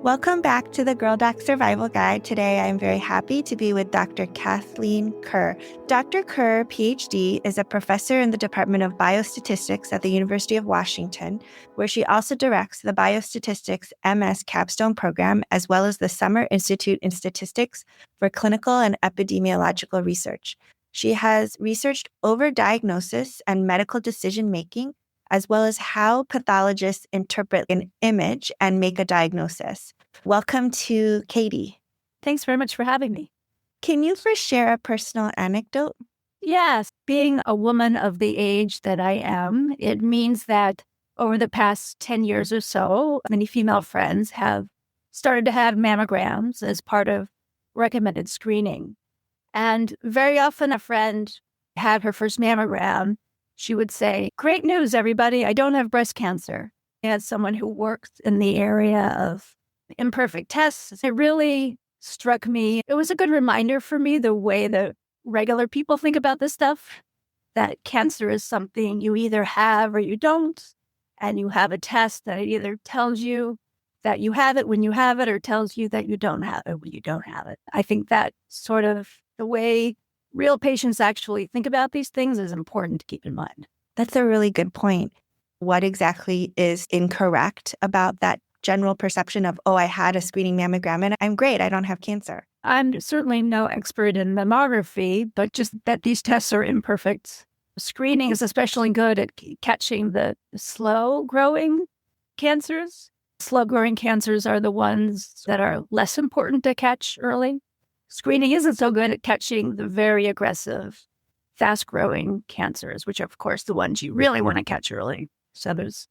Welcome back to the Girl Doc Survival Guide. Today, I'm very happy to be with Dr. Kathleen Kerr. Dr. Kerr, PhD, is a professor in the Department of Biostatistics at the University of Washington, where she also directs the Biostatistics MS capstone program, as well as the Summer Institute in Statistics for Clinical and Epidemiological Research. She has researched overdiagnosis and medical decision-making, as well as how pathologists interpret an image and make a diagnosis. Welcome to Katie. Thanks very much for having me. Can you first share a personal anecdote? Yes, being a woman of the age that I am, it means that over the past 10 years or so, many female friends have started to have mammograms as part of recommended screening. And very often a friend had her first mammogram. She would say, "Great news, everybody, I don't have breast cancer." As someone who works in the area of imperfect tests, it really struck me. It was a good reminder for me the way that regular people think about this stuff, that cancer is something you either have or you don't, and you have a test that either tells you that you have it when you have it or tells you that you don't have it when you don't have it. I think that sort of the way real patients actually think about these things is important to keep in mind. That's a really good point. What exactly is incorrect about that general perception of, I had a screening mammogram and I'm great, I don't have cancer? I'm certainly no expert in mammography, but just that these tests are imperfect. Screening is especially good at catching the slow-growing cancers. Slow-growing cancers are the ones that are less important to catch early. Screening isn't so good at catching the very aggressive, fast-growing cancers, which are, of course, the ones you really want to catch early. So there's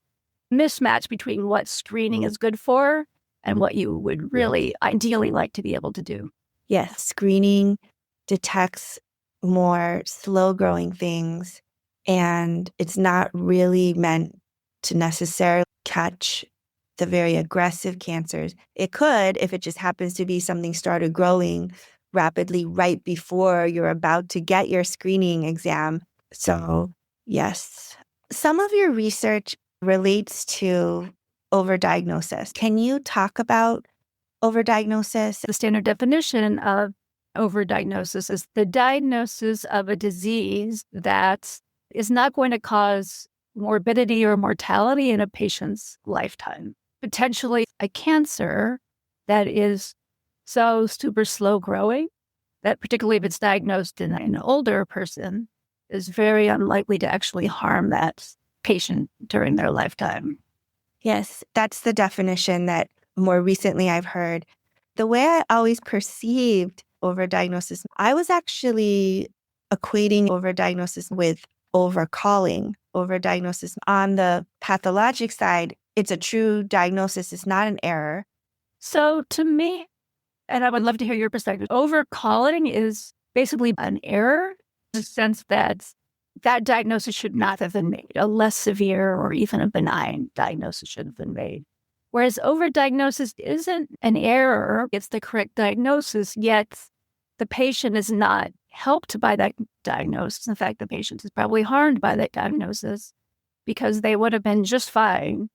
a mismatch between what screening is good for and what you would really ideally like to be able to do. Yes, screening detects more slow-growing things, and it's not really meant to necessarily catch the very aggressive cancers. It could, if it just happens to be something started growing rapidly right before you're about to get your screening exam. So, yes. Some of your research relates to overdiagnosis. Can you talk about overdiagnosis? The standard definition of overdiagnosis is the diagnosis of a disease that is not going to cause morbidity or mortality in a patient's lifetime. Potentially a cancer that is so super slow growing that, particularly if it's diagnosed in an older person, is very unlikely to actually harm that patient during their lifetime. Yes, that's the definition that more recently I've heard. The way I always perceived overdiagnosis, I was actually equating overdiagnosis with overcalling. Overdiagnosis on the pathologic side, it's a true diagnosis. It's not an error. So to me, and I would love to hear your perspective, overcalling is basically an error in the sense that that diagnosis should not have been made. A less severe or even a benign diagnosis should have been made. Whereas overdiagnosis isn't an error, it's the correct diagnosis, yet the patient is not helped by that diagnosis. In fact, the patient is probably harmed by that diagnosis because they would have been just fine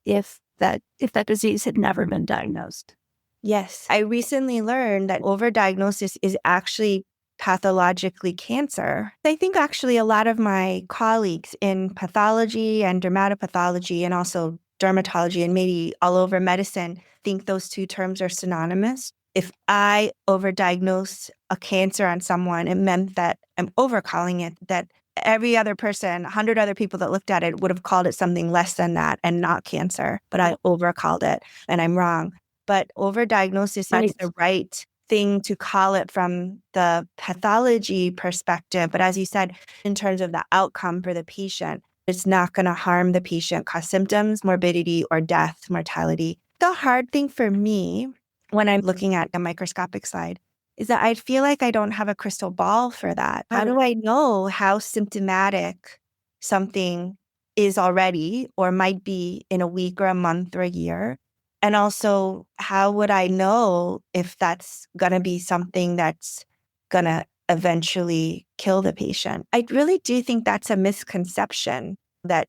if that disease had never been diagnosed. Yes, I recently learned that overdiagnosis is actually pathologically cancer. I think actually a lot of my colleagues in pathology and dermatopathology and also dermatology and maybe all over medicine think those two terms are synonymous. If I overdiagnose a cancer on someone, it meant that I'm overcalling it, that every other person, 100 other people that looked at it would have called it something less than that and not cancer, but I overcalled it and I'm wrong. But overdiagnosis is the right thing to call it from the pathology perspective. But as you said, in terms of the outcome for the patient, it's not going to harm the patient, cause symptoms, morbidity, or death, mortality. The hard thing for me when I'm looking at the microscopic slide is that I feel like I don't have a crystal ball for that. How do I know how symptomatic something is already or might be in a week or a month or a year? And also, how would I know if that's going to be something that's going to eventually kill the patient? I really do think that's a misconception that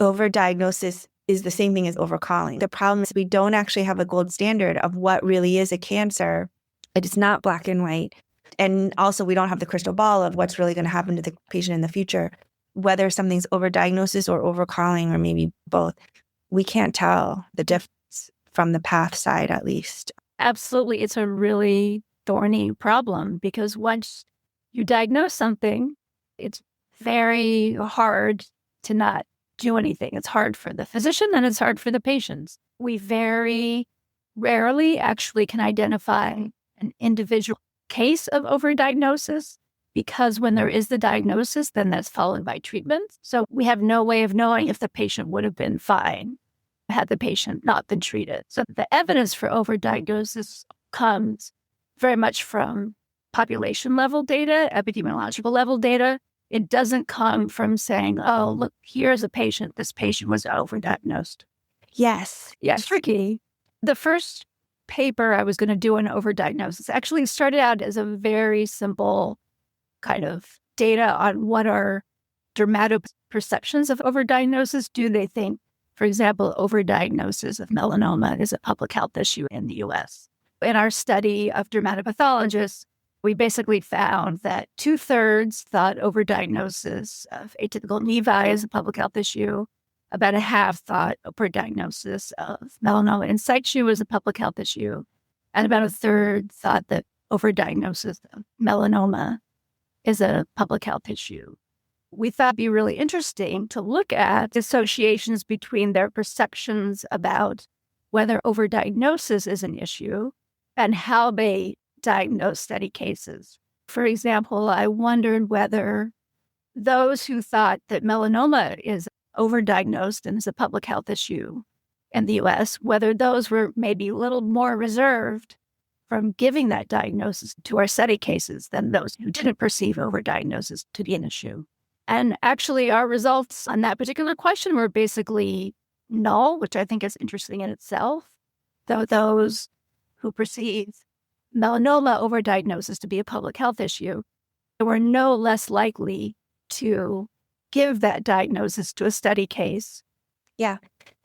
overdiagnosis is the same thing as overcalling. The problem is we don't actually have a gold standard of what really is a cancer. It is not black and white. And also we don't have the crystal ball of what's really going to happen to the patient in the future, whether something's overdiagnosis or overcalling or maybe both. We can't tell the difference from the path side, at least. Absolutely. It's a really thorny problem because once you diagnose something, it's very hard to not do anything. It's hard for the physician and it's hard for the patients. We very rarely actually can identify an individual case of overdiagnosis because when there is the diagnosis, then that's followed by treatment. So we have no way of knowing if the patient would have been fine had the patient not been treated. So the evidence for overdiagnosis comes very much from population level data, epidemiological level data. It doesn't come from saying, oh, look, here's a patient. This patient was overdiagnosed. Yes. It's tricky. The first paper I was going to do on overdiagnosis actually started out as a very simple kind of data on what are dermatoperceptions of overdiagnosis. Do they think, for example, overdiagnosis of melanoma is a public health issue in the US? In our study of dermatopathologists, we basically found that 2/3 thought overdiagnosis of atypical nevi is a public health issue. About a half thought overdiagnosis of melanoma in situ was a public health issue. And about a third thought that overdiagnosis of melanoma is a public health issue. We thought it'd be really interesting to look at associations between their perceptions about whether overdiagnosis is an issue and how they diagnose study cases. For example, I wondered whether those who thought that melanoma is overdiagnosed and is a public health issue in the US, whether those were maybe a little more reserved from giving that diagnosis to our study cases than those who didn't perceive overdiagnosis to be an issue. And actually, our results on that particular question were basically null, which I think is interesting in itself, though those who perceive melanoma overdiagnosis to be a public health issue were no less likely to give that diagnosis to a study case. Yeah,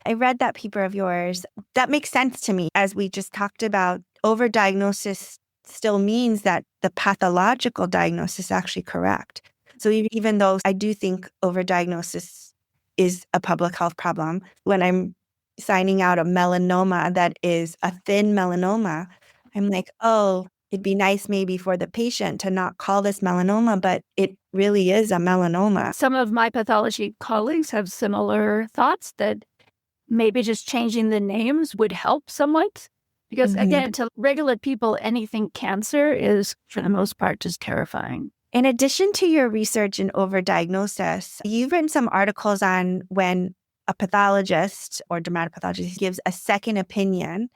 I read that paper of yours. That makes sense to me. As we just talked about, overdiagnosis still means that the pathological diagnosis is actually correct. So even though I do think overdiagnosis is a public health problem, when I'm signing out a melanoma that is a thin melanoma, I'm like, oh, it'd be nice maybe for the patient to not call this melanoma, but it really is a melanoma. Some of my pathology colleagues have similar thoughts that maybe just changing the names would help somewhat. Because again, to regular people, anything cancer is, for the most part, just terrifying. In addition to your research in overdiagnosis, you've written some articles on when a pathologist or dermatopathologist gives a second opinion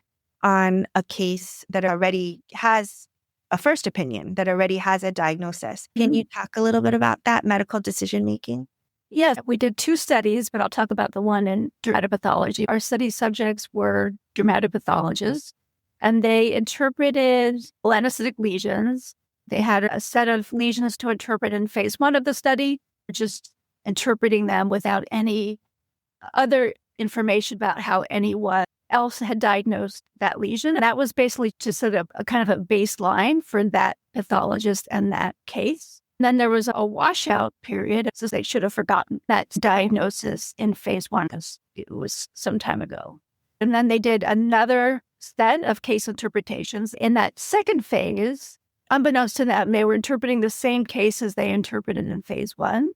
on a case that already has a first opinion, that already has a diagnosis. Can you talk a little bit about that medical decision-making? Yes, we did 2 studies, but I'll talk about the one in dermatopathology. Our study subjects were dermatopathologists, and they interpreted melanocytic lesions. They had a set of lesions to interpret in phase 1 of the study, just interpreting them without any other information about how anyone else had diagnosed that lesion. And that was basically just sort of a kind of a baseline for that pathologist and that case. And then there was a washout period, so they should have forgotten that diagnosis in phase 1 because it was some time ago. And then they did another set of case interpretations. In that second phase, unbeknownst to them, they were interpreting the same case as they interpreted in phase 1.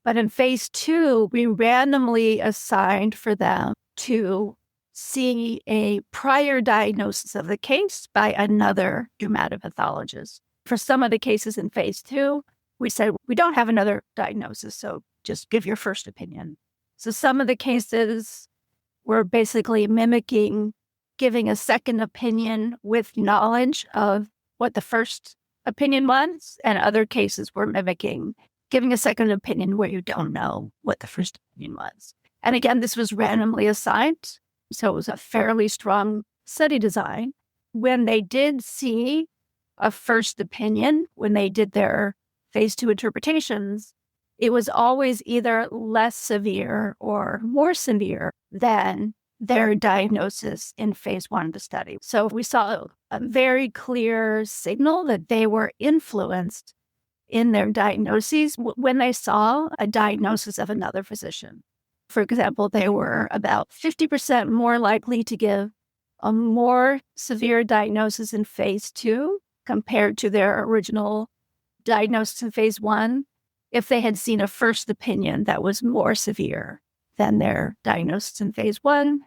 But in phase 2, we randomly assigned for them to see a prior diagnosis of the case by another dermatopathologist. For some of the cases in phase 2, we said, we don't have another diagnosis, so just give your first opinion. So some of the cases were basically mimicking giving a second opinion with knowledge of what the first opinion was, and other cases were mimicking giving a second opinion where you don't know what the first opinion was. And again, this was randomly assigned, so it was a fairly strong study design. When they did see a first opinion, when they did their phase 2 interpretations, it was always either less severe or more severe than their diagnosis in phase 1 of the study. So we saw a very clear signal that they were influenced in their diagnoses when they saw a diagnosis of another physician. For example, they were about 50% more likely to give a more severe diagnosis in phase 2 compared to their original diagnosis in phase 1 if they had seen a first opinion that was more severe than their diagnosis in phase 1.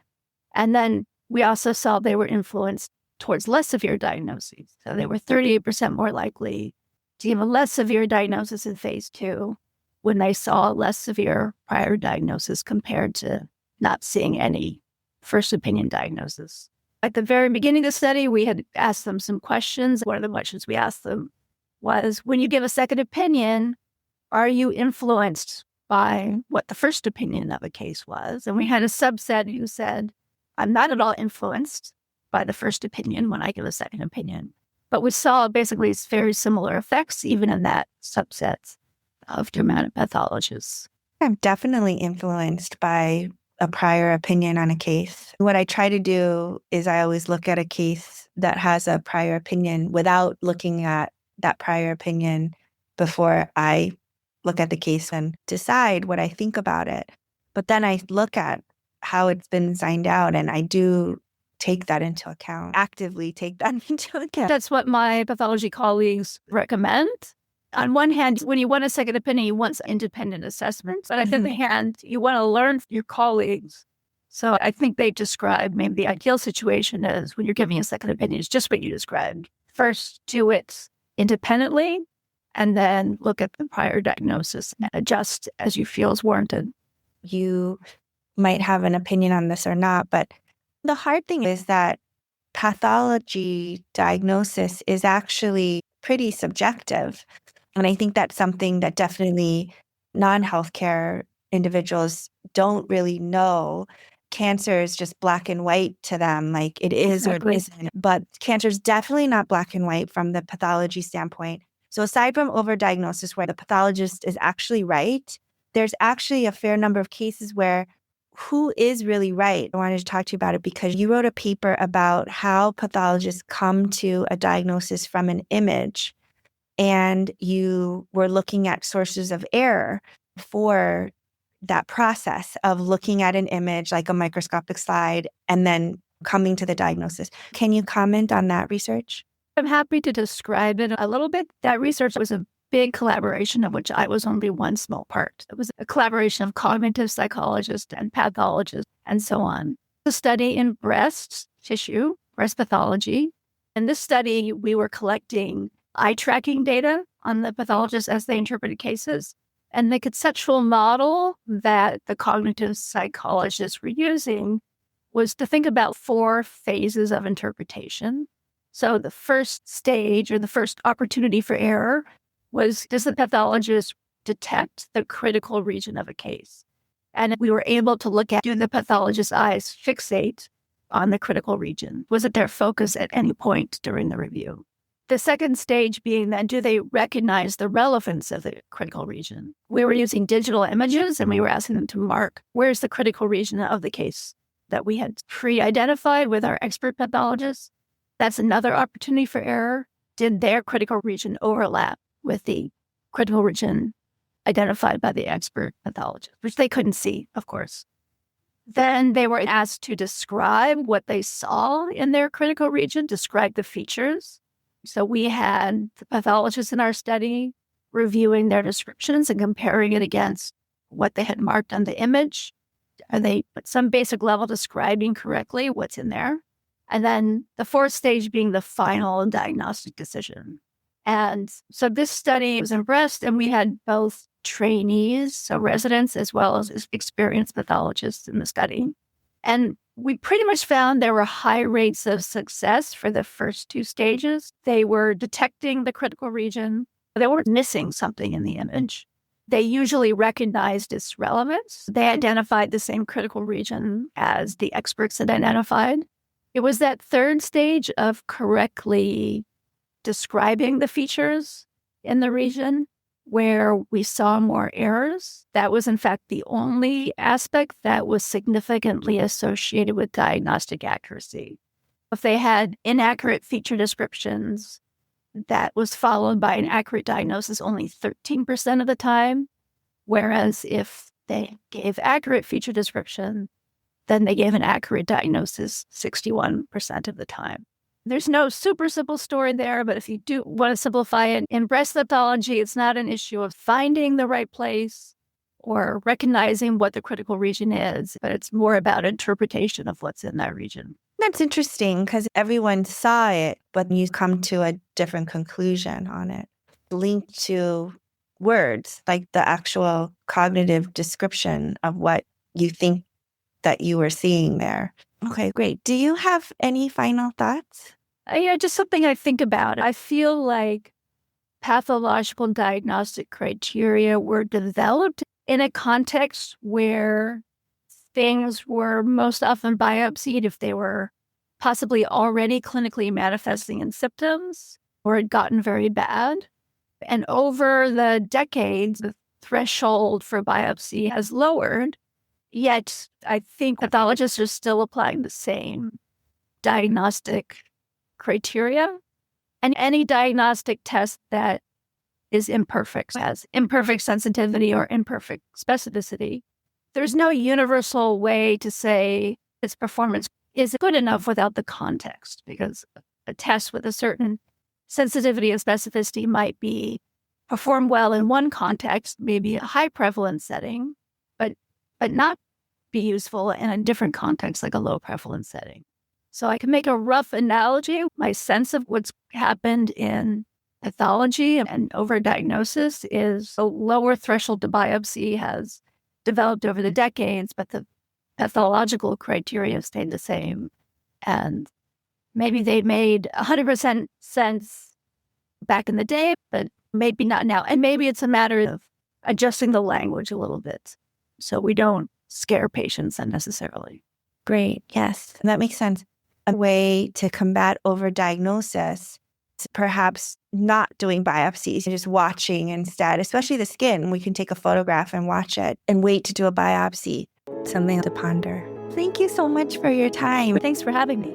And then we also saw they were influenced towards less severe diagnoses. So they were 38% more likely to give a less severe diagnosis in phase 2 when they saw a less severe prior diagnosis compared to not seeing any first opinion diagnosis. At the very beginning of the study, we had asked them some questions. One of the questions we asked them was, when you give a second opinion, are you influenced by what the first opinion of a case was? And we had a subset who said, I'm not at all influenced by the first opinion when I give a second opinion. But we saw basically very similar effects even in that subset of dermatopathologists. I'm definitely influenced by a prior opinion on a case. What I try to do is I always look at a case that has a prior opinion without looking at that prior opinion before I look at the case and decide what I think about it. But then I look at how it's been signed out, and I do take that into account, actively take that into account. That's what my pathology colleagues recommend. On one hand, when you want a second opinion, you want independent assessments. But on the other hand, you want to learn from your colleagues. So I think they describe maybe the ideal situation is when you're giving a second opinion, is just what you described. First, do it independently, and then look at the prior diagnosis and adjust as you feel is warranted. You might have an opinion on this or not, but the hard thing is that pathology diagnosis is actually pretty subjective. And I think that's something that definitely non-healthcare individuals don't really know. Cancer is just black and white to them, like it is or it isn't. But cancer is definitely not black and white from the pathology standpoint. So aside from overdiagnosis, where the pathologist is actually right, there's actually a fair number of cases where who is really right? I wanted to talk to you about it because you wrote a paper about how pathologists come to a diagnosis from an image, and you were looking at sources of error for that process of looking at an image like a microscopic slide and then coming to the diagnosis. Can you comment on that research? I'm happy to describe it a little bit. That research was a big collaboration of which I was only one small part. It was a collaboration of cognitive psychologists and pathologists and so on. A study in breast tissue, breast pathology. In this study, we were collecting eye tracking data on the pathologists as they interpreted cases. And the conceptual model that the cognitive psychologists were using was to think about 4 phases of interpretation. So the first stage or the first opportunity for error was, does the pathologist detect the critical region of a case? And we were able to look at, do the pathologist's eyes fixate on the critical region? Was it their focus at any point during the review? The second stage being then, do they recognize the relevance of the critical region? We were using digital images and we were asking them to mark, where's the critical region of the case that we had pre-identified with our expert pathologists? That's another opportunity for error. Did their critical region overlap with the critical region identified by the expert pathologist, which they couldn't see, of course. Then they were asked to describe what they saw in their critical region, describe the features. So we had the pathologists in our study reviewing their descriptions and comparing it against what they had marked on the image. Are they at some basic level describing correctly what's in there? And then the fourth stage being the final diagnostic decision. And so this study was in breast, and we had both trainees, so residents, as well as experienced pathologists in the study. And we pretty much found there were high rates of success for the first 2 stages. They were detecting the critical region. They weren't missing something in the image. They usually recognized its relevance. They identified the same critical region as the experts had identified. It was that third stage of correctly describing the features in the region where we saw more errors. That was, in fact, the only aspect that was significantly associated with diagnostic accuracy. If they had inaccurate feature descriptions, that was followed by an accurate diagnosis only 13% of the time. Whereas if they gave accurate feature description, then they gave an accurate diagnosis 61% of the time. There's no super simple story there, but if you do want to simplify it, in breast pathology, it's not an issue of finding the right place or recognizing what the critical region is, but it's more about interpretation of what's in that region. That's interesting because everyone saw it, but you come to a different conclusion on it, linked to words, like the actual cognitive description of what you think that you were seeing there. Okay, great. Do you have any final thoughts? Just something I think about. I feel like pathological diagnostic criteria were developed in a context where things were most often biopsied if they were possibly already clinically manifesting in symptoms or had gotten very bad. And over the decades, the threshold for biopsy has lowered. Yet, I think pathologists are still applying the same diagnostic criteria. And any diagnostic test that is imperfect, has imperfect sensitivity or imperfect specificity, there's no universal way to say its performance is good enough without the context, because a test with a certain sensitivity and specificity might be perform well in one context, maybe a high prevalence setting, but not be useful in a different context, like a low prevalence setting. So I can make a rough analogy. My sense of what's happened in pathology and overdiagnosis is a lower threshold to biopsy has developed over the decades, but the pathological criteria have stayed the same. And maybe they made 100% sense back in the day, but maybe not now. And maybe it's a matter of adjusting the language a little bit so we don't scare patients unnecessarily. Great. Yes, that makes sense. A way to combat overdiagnosis is perhaps not doing biopsies, just watching instead, especially the skin. We can take a photograph and watch it and wait to do a biopsy. Something to ponder. Thank you so much for your time. Thanks for having me.